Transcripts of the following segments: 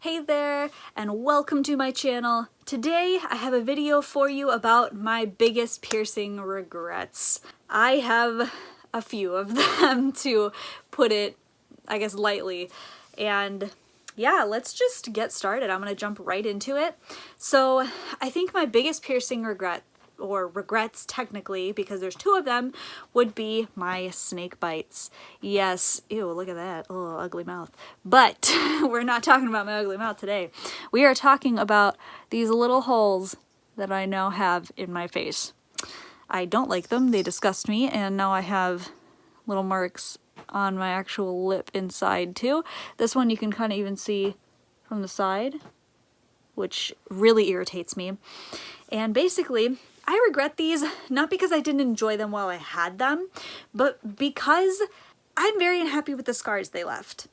Hey there, and welcome to my channel. Today I have a video for you about my biggest piercing regrets. I have a few of them, to put it, I guess, lightly. And yeah, let's just get started. I'm gonna jump right into it. So I think my biggest piercing regret, or regrets technically, because there's two of them, would be my snake bites. Yes, ew, look at that, oh, ugly mouth. But we're not talking about my ugly mouth today. We are talking about these little holes that I now have in my face. I don't like them, they disgust me, and now I have little marks on my actual lip inside too. This one you can kind of even see from the side, which really irritates me. And basically, I regret these, not because I didn't enjoy them while I had them, but because I'm very unhappy with the scars they left.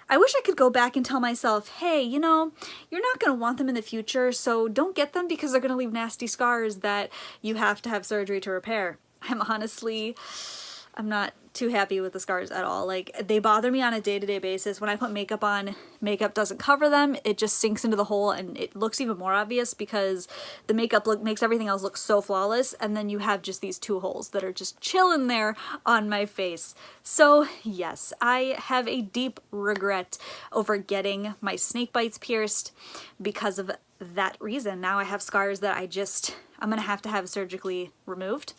I wish I could go back and tell myself, hey, you know, you're not going to want them in the future, so don't get them because they're going to leave nasty scars that you have to have surgery to repair. I'm not too happy with the scars at all. Like, they bother me on a day-to-day basis. When I put makeup on, makeup doesn't cover them. It just sinks into the hole and it looks even more obvious because the makeup makes everything else look so flawless, and then you have just these two holes that are just chilling there on my face. So yes, I have a deep regret over getting my snake bites pierced because of that reason. Now I have scars that I'm gonna have to have surgically removed.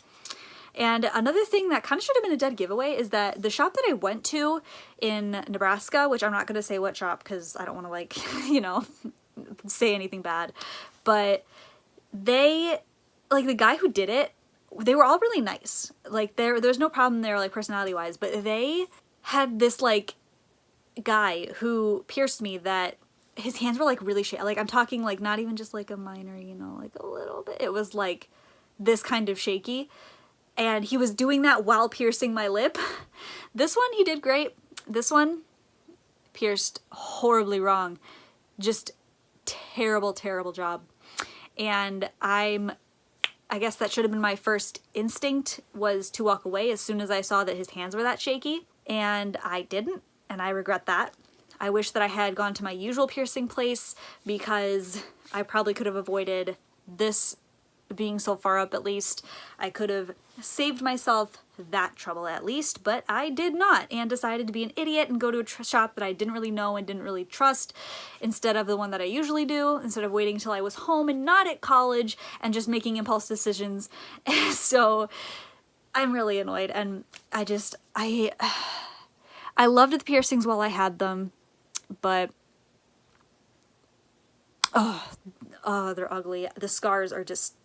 And another thing that kind of should have been a dead giveaway is that the shop that I went to in Nebraska, which I'm not going to say what shop because I don't want to, like, you know, say anything bad, but the guy who did it, they were all really nice. Like, there's no problem there, like, personality-wise, but they had this, like, guy who pierced me that his hands were, like, really shaky. Like, I'm talking, like, not even just, like, a minor, you know, like, a little bit. It was, like, this kind of shaky. And he was doing that while piercing my lip. This one, he did great. This one pierced horribly wrong. Just terrible, terrible job. And I guess that should have been my first instinct, was to walk away as soon as I saw that his hands were that shaky. And I didn't, and I regret that. I wish that I had gone to my usual piercing place because I probably could have avoided this being so far up. At least I could have saved myself that trouble at least, but I did not, and decided to be an idiot and go to a shop that I didn't really know and didn't really trust instead of the one that I usually do, instead of waiting until I was home and not at college and just making impulse decisions. So I'm really annoyed, and I loved the piercings while I had them, but oh, they're ugly. The scars are just...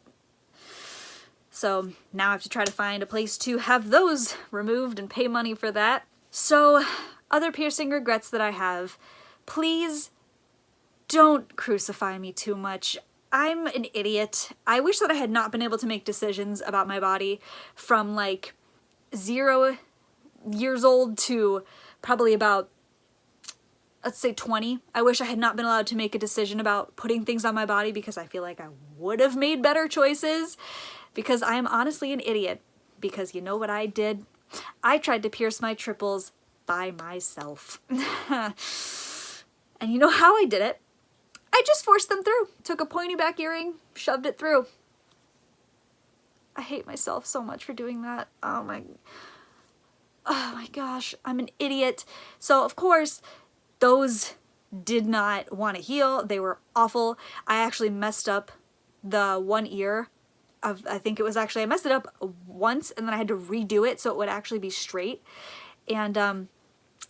So now I have to try to find a place to have those removed and pay money for that. So other piercing regrets that I have, please don't crucify me too much. I'm an idiot. I wish that I had not been able to make decisions about my body from like 0 years old to probably about, let's say 20. I wish I had not been allowed to make a decision about putting things on my body because I feel like I would have made better choices. Because I am honestly an idiot. Because you know what I did? I tried to pierce my triples by myself. And you know how I did it? I just forced them through. Took a pointy back earring, shoved it through. I hate myself so much for doing that. Oh my gosh, I'm an idiot. So of course, those did not want to heal. They were awful. I actually messed up the one ear. I think it was actually, I messed it up once and then I had to redo it so it would actually be straight. And I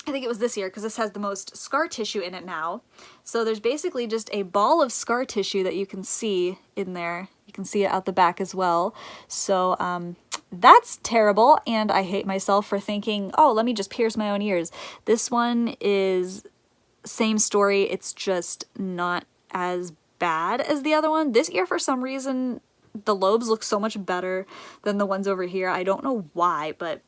think it was this ear because this has the most scar tissue in it now. So there's basically just a ball of scar tissue that you can see in there. You can see it out the back as well. So that's terrible, and I hate myself for thinking, oh, let me just pierce my own ears. This one is same story, it's just not as bad as the other one. This ear, for some reason, the lobes look so much better than the ones over here. I don't know why, but...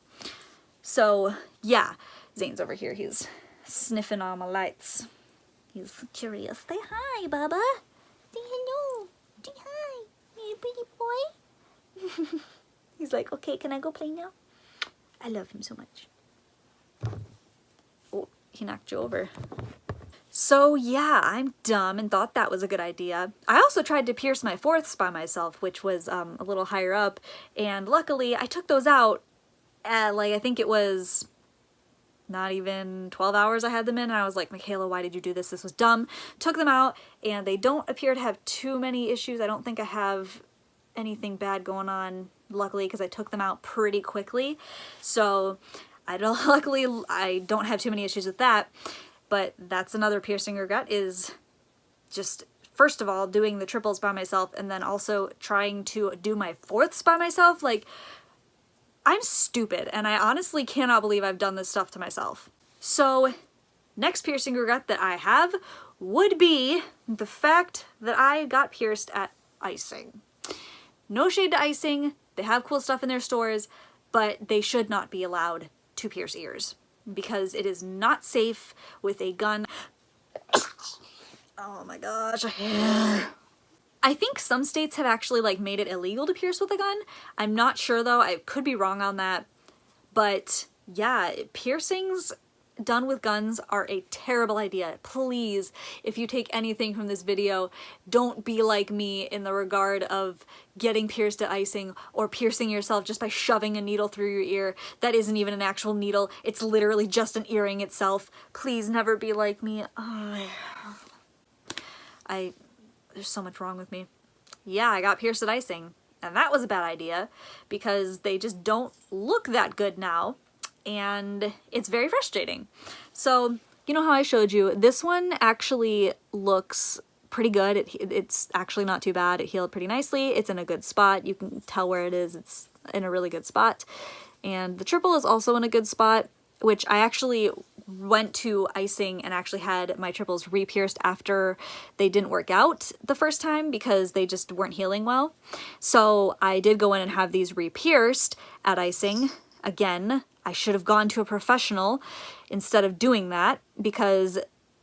So, yeah. Zane's over here. He's sniffing all my lights. He's curious. Say hi, Baba. Say hello. Say hi. You pretty boy. He's like, okay, can I go play now? I love him so much. Oh, he knocked you over. So yeah, I'm dumb and thought that was a good idea. I also tried to pierce my fourths by myself, which was a little higher up, and luckily I took those out at, like, I think it was not even 12 hours I had them in, and I was like, Makayla, why did you do this? This was dumb. Took them out, and they don't appear to have too many issues. I don't think I have anything bad going on, luckily, because I took them out pretty quickly. So luckily I don't have too many issues with that. But that's another piercing regret, is just, first of all, doing the triples by myself, and then also trying to do my fourths by myself. Like, I'm stupid, and I honestly cannot believe I've done this stuff to myself. So, next piercing regret that I have would be the fact that I got pierced at Icing. No shade to Icing, they have cool stuff in their stores, but they should not be allowed to pierce ears, because it is not safe with a gun. Oh my gosh. I think some states have actually like made it illegal to pierce with a gun. I'm not sure though, I could be wrong on that. But yeah, piercings done with guns are a terrible idea. Please, if you take anything from this video, don't be like me in the regard of getting pierced at Icing or piercing yourself just by shoving a needle through your ear. That isn't even an actual needle. It's literally just an earring itself. Please never be like me. There's so much wrong with me. Yeah, I got pierced at Icing, and that was a bad idea because they just don't look that good now. And it's very frustrating. So, you know how I showed you, this one actually looks pretty good. It's actually not too bad. It healed pretty nicely. It's in a good spot. You can tell where it is. It's in a really good spot. And the triple is also in a good spot, which I actually went to Icing and actually had my triples re-pierced after they didn't work out the first time because they just weren't healing well. So I did go in and have these re-pierced at Icing. Again, I should have gone to a professional instead of doing that because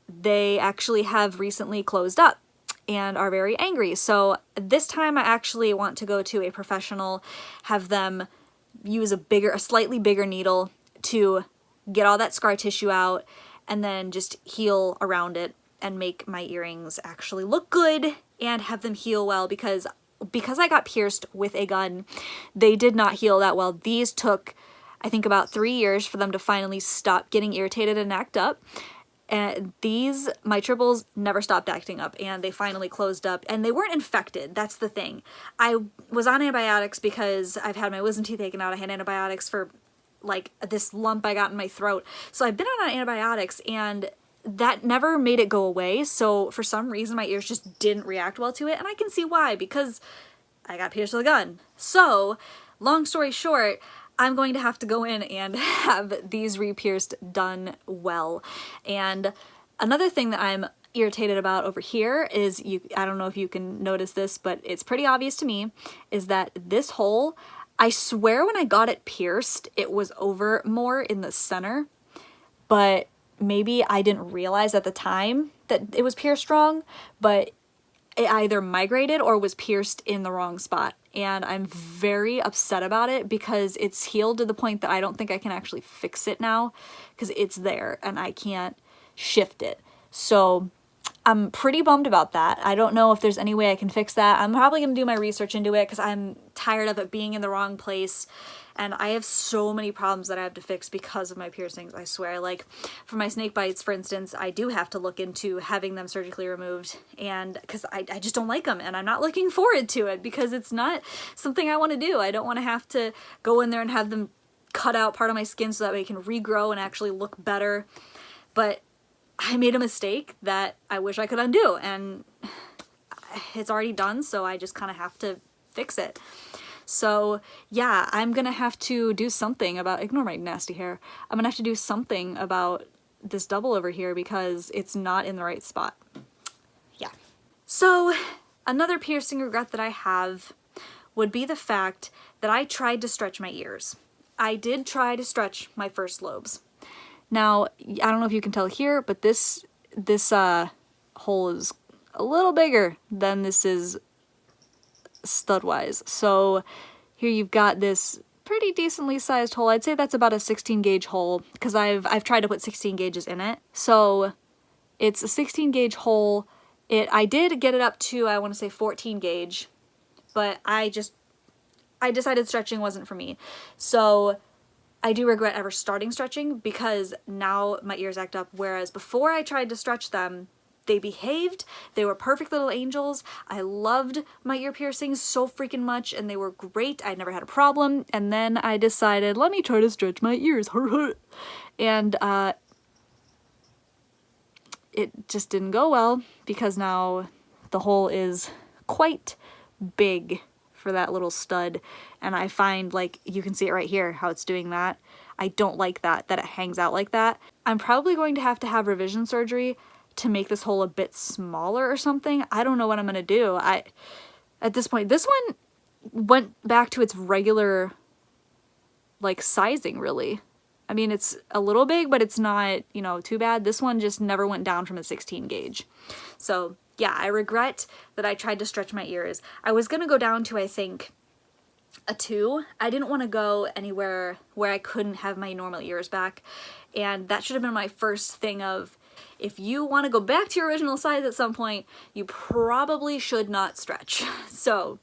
they actually have recently closed up and are very angry. So this time I actually want to go to a professional, have them use a slightly bigger needle to get all that scar tissue out and then just heal around it and make my earrings actually look good and have them heal well because I got pierced with a gun, they did not heal that well. These took, I think, about 3 years for them to finally stop getting irritated and act up. And my triples never stopped acting up, and they finally closed up, and they weren't infected. That's the thing. I was on antibiotics because I've had my wisdom teeth taken out. I had antibiotics for like this lump I got in my throat. So I've been on antibiotics, and that never made it go away. So for some reason, my ears just didn't react well to it, and I can see why, because I got pierced with a gun. So, long story short, I'm going to have to go in and have these re-pierced done well. And another thing that I'm irritated about over here is, I don't know if you can notice this, but it's pretty obvious to me, is that this hole, I swear when I got it pierced, it was over more in the center, but maybe I didn't realize at the time that it was pierced wrong, but it either migrated or was pierced in the wrong spot. And I'm very upset about it because it's healed to the point that I don't think I can actually fix it now because it's there and I can't shift it. So I'm pretty bummed about that. I don't know if there's any way I can fix that. I'm probably going to do my research into it because I'm tired of it being in the wrong place. And I have so many problems that I have to fix because of my piercings, I swear. Like, for my snake bites, for instance, I do have to look into having them surgically removed, and because I just don't like them, and I'm not looking forward to it because it's not something I want to do. I don't want to have to go in there and have them cut out part of my skin so that way it can regrow and actually look better. But I made a mistake that I wish I could undo, and it's already done, so I just kind of have to fix it. So yeah, I'm gonna have to do something about, ignore my nasty hair, I'm gonna have to do something about this double over here because it's not in the right spot. Yeah. So another piercing regret that I have would be the fact that I tried to stretch my ears. I did try to stretch my first lobes. Now, I don't know if you can tell here, but this hole is a little bigger than this is stud-wise. So here you've got this pretty decently sized hole. I'd say that's about a 16 gauge hole because I've tried to put 16 gauges in it. So It's a 16 gauge hole. I did get it up to, I want to say 14 gauge, but I decided stretching wasn't for me. So I do regret ever starting stretching because now my ears act up, whereas before I tried to stretch them, they behaved. They were perfect little angels. I loved my ear piercings so freaking much, and they were great. I never had a problem. And then I decided, let me try to stretch my ears. And it just didn't go well because now the hole is quite big for that little stud. And I find, like, you can see it right here, how it's doing that. I don't like that it hangs out like that. I'm probably going to have revision surgery to make this hole a bit smaller or something. I don't know what I'm gonna do. At this point, this one went back to its regular, like, sizing, really. I mean, it's a little big, but it's not, you know, too bad. This one just never went down from a 16 gauge. So yeah, I regret that I tried to stretch my ears. I was gonna go down to, I think, a 2. I didn't want to go anywhere where I couldn't have my normal ears back. And that should have been my first thing of, if you want to go back to your original size at some point, you probably should not stretch. So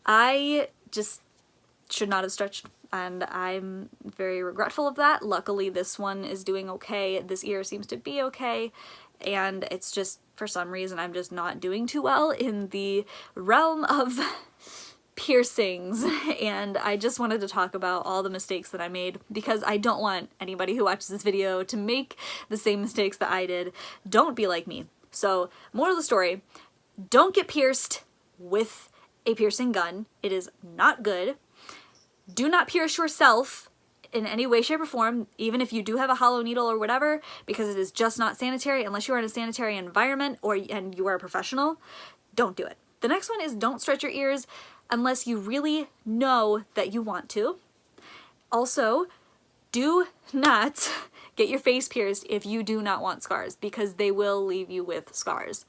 I just should not have stretched, and I'm very regretful of that. Luckily, this one is doing okay. This ear seems to be okay, and it's just, for some reason, I'm just not doing too well in the realm of piercings, and I just wanted to talk about all the mistakes that I made because I don't want anybody who watches this video to make the same mistakes that I did. Don't be like me. So, moral of the story, don't get pierced with a piercing gun. It is not good. Do not pierce yourself in any way, shape, or form, even if you do have a hollow needle or whatever, because it is just not sanitary unless you are in a sanitary environment and you are a professional. Don't do it. The next one is don't stretch your ears unless you really know that you want to. Also, do not get your face pierced if you do not want scars, because they will leave you with scars.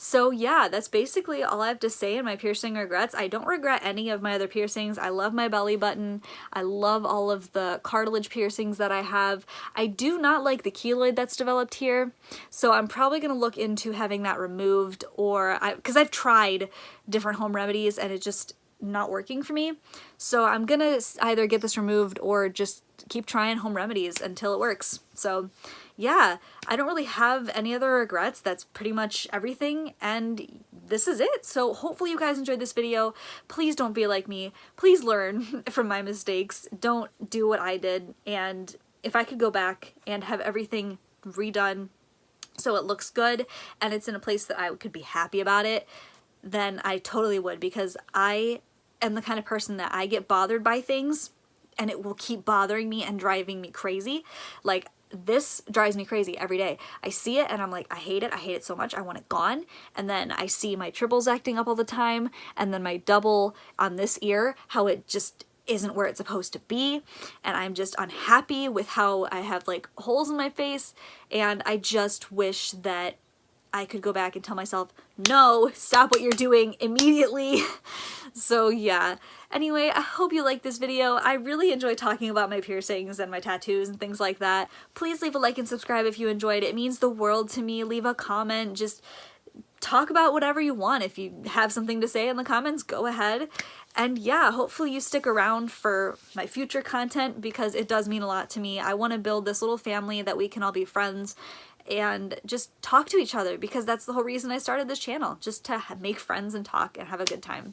So yeah, that's basically all I have to say in my piercing regrets. I don't regret any of my other piercings. I love my belly button. I love all of the cartilage piercings that I have. I do not like the keloid that's developed here, so I'm probably going to look into having that removed, or because I've tried different home remedies and it's just not working for me. So I'm going to either get this removed or just keep trying home remedies until it works. So yeah, I don't really have any other regrets. That's pretty much everything, and this is it. So hopefully you guys enjoyed this video. Please don't be like me. Please learn from my mistakes. Don't do what I did, and if I could go back and have everything redone so it looks good and it's in a place that I could be happy about it, then I totally would, because I am the kind of person that I get bothered by things and it will keep bothering me and driving me crazy. Like, this drives me crazy every day. I see it and I'm like, I hate it so much, I want it gone. And then I see my triples acting up all the time, and then my double on this ear, how it just isn't where it's supposed to be, and I'm just unhappy with how I have like holes in my face, and I just wish that I could go back and tell myself, no, stop what you're doing immediately. So yeah, anyway, I hope you liked this video. I really enjoy talking about my piercings and my tattoos and things like that. Please leave a like and subscribe if you enjoyed. It means the world to me. Leave a comment, just talk about whatever you want. If you have something to say in the comments, go ahead. And yeah, hopefully you stick around for my future content, because it does mean a lot to me. I want to build this little family that we can all be friends and just talk to each other, because that's the whole reason I started this channel, just to make friends and talk and have a good time.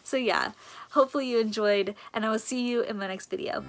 So yeah, hopefully you enjoyed, and I will see you in my next video.